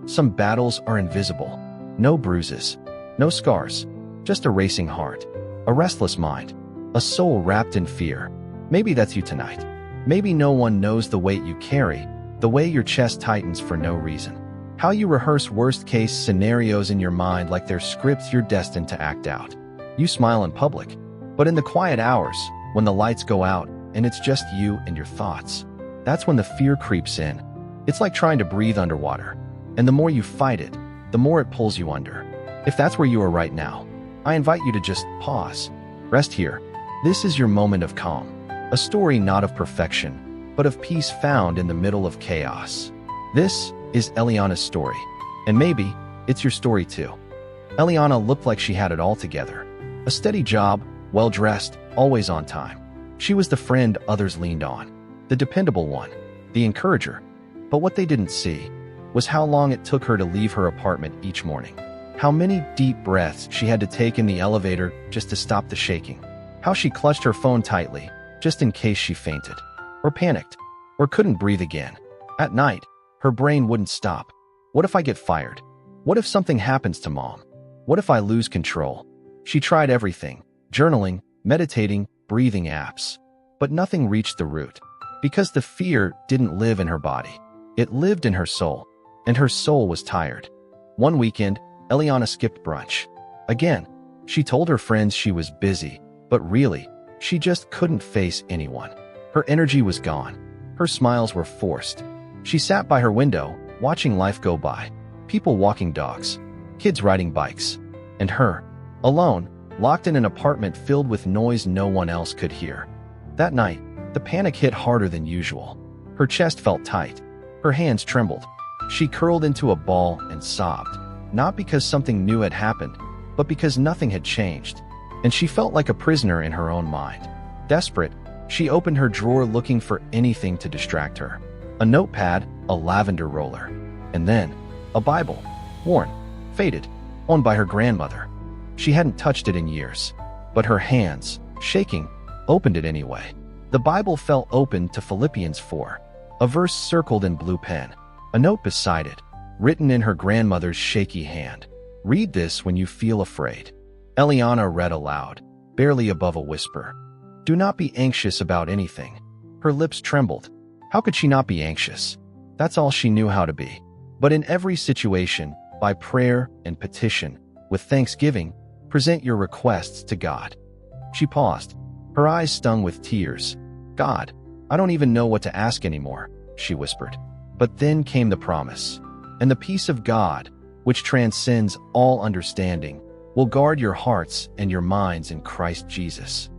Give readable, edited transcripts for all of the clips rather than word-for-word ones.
Some battles are invisible. No bruises, no scars, just a racing heart, a restless mind, a soul wrapped in fear. Maybe that's you tonight. Maybe no one knows the weight you carry, the way your chest tightens for no reason, how you rehearse worst-case scenarios in your mind like they're scripts you're destined to act out. You smile in public, but in the quiet hours, when the lights go out and it's just you and your thoughts, that's when the fear creeps in. It's like trying to breathe underwater, and the more you fight it, the more it pulls you under. If that's where you are right now, I invite you to just pause. Rest here. This is your moment of calm. A story not of perfection, but of peace found in the middle of chaos. This is Eliana's story, and maybe it's your story too. Eliana looked like she had it all together. A steady job, well-dressed, always on time. She was the friend others leaned on, the dependable one, the encourager. But what they didn't see was how long it took her to leave her apartment each morning. How many deep breaths she had to take in the elevator just to stop the shaking. How she clutched her phone tightly, just in case she fainted, or panicked, or couldn't breathe again. At night, her brain wouldn't stop. What if I get fired? What if something happens to mom? What if I lose control? She tried everything, journaling, meditating, breathing apps. But nothing reached the root, because the fear didn't live in her body. It lived in her soul, and her soul was tired. One weekend, Eliana skipped brunch. Again, she told her friends she was busy, but really, she just couldn't face anyone. Her energy was gone. Her smiles were forced. She sat by her window, watching life go by. People walking dogs, kids riding bikes, and her, alone, locked in an apartment filled with noise no one else could hear. That night, the panic hit harder than usual. Her chest felt tight. Her hands trembled. She curled into a ball and sobbed, not because something new had happened, but because nothing had changed. And she felt like a prisoner in her own mind. Desperate, she opened her drawer looking for anything to distract her. A notepad, a lavender roller, and then a Bible, worn, faded, owned by her grandmother. She hadn't touched it in years, but her hands, shaking, opened it anyway. The Bible fell open to Philippians 4, a verse circled in blue pen, a note beside it, written in her grandmother's shaky hand. Read this when you feel afraid. Eliana read aloud, barely above a whisper. Do not be anxious about anything. Her lips trembled. How could she not be anxious? That's all she knew how to be. But in every situation, by prayer and petition, with thanksgiving, present your requests to God. She paused, her eyes stung with tears. God, I don't even know what to ask anymore, she whispered. But then came the promise. And the peace of God, which transcends all understanding, will guard your hearts and your minds in Christ Jesus.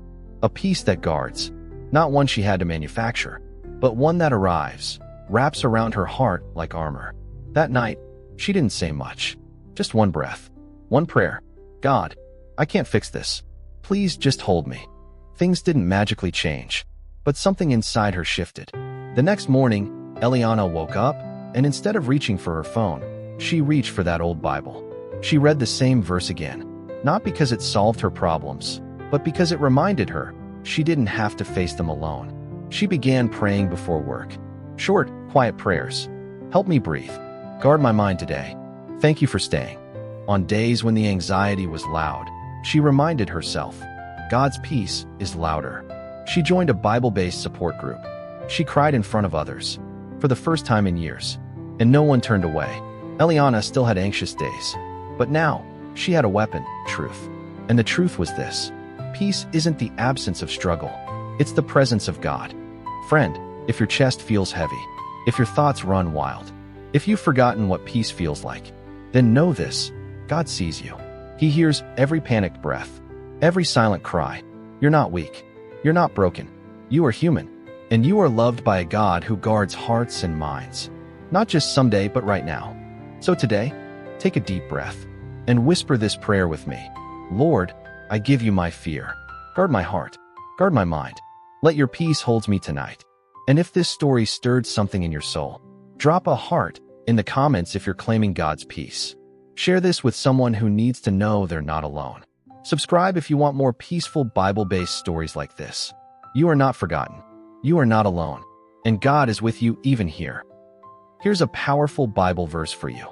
A peace that guards, not one she had to manufacture, but one that arrives, wraps around her heart like armor. That night, she didn't say much. Just one breath, one prayer. God, I can't fix this. Please just hold me. Things didn't magically change, but something inside her shifted. The next morning, Eliana woke up, and instead of reaching for her phone, she reached for that old Bible. She read the same verse again, not because it solved her problems, but because it reminded her she didn't have to face them alone. She began praying before work. Short, quiet prayers. Help me breathe. Guard my mind today. Thank you for staying. On days when the anxiety was loud, she reminded herself, God's peace is louder. She joined a Bible-based support group. She cried in front of others, for the first time in years, and no one turned away. Eliana still had anxious days, but now she had a weapon, truth. And the truth was this: peace isn't the absence of struggle, it's the presence of God. Friend, if your chest feels heavy, if your thoughts run wild, if you've forgotten what peace feels like, then know this: God sees you. He hears every panicked breath, every silent cry. You're not weak. You're not broken. You are human, and you are loved by a God who guards hearts and minds, not just someday, but right now. So today, take a deep breath and whisper this prayer with me. Lord, I give you my fear. Guard my heart. Guard my mind. Let your peace hold me tonight. And if this story stirred something in your soul, drop a heart in the comments if you're claiming God's peace. Share this with someone who needs to know they're not alone. Subscribe if you want more peaceful Bible-based stories like this. You are not forgotten. You are not alone. And God is with you even here. Here's a powerful Bible verse for you.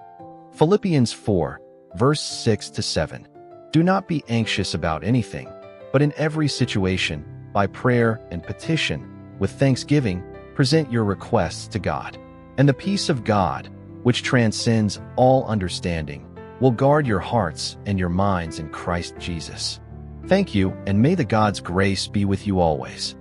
Philippians 4, verse 6 to 7. Do not be anxious about anything, but in every situation, by prayer and petition, with thanksgiving, present your requests to God. And the peace of God, which transcends all understanding, will guard your hearts and your minds in Christ Jesus. Thank you, and may the God's grace be with you always.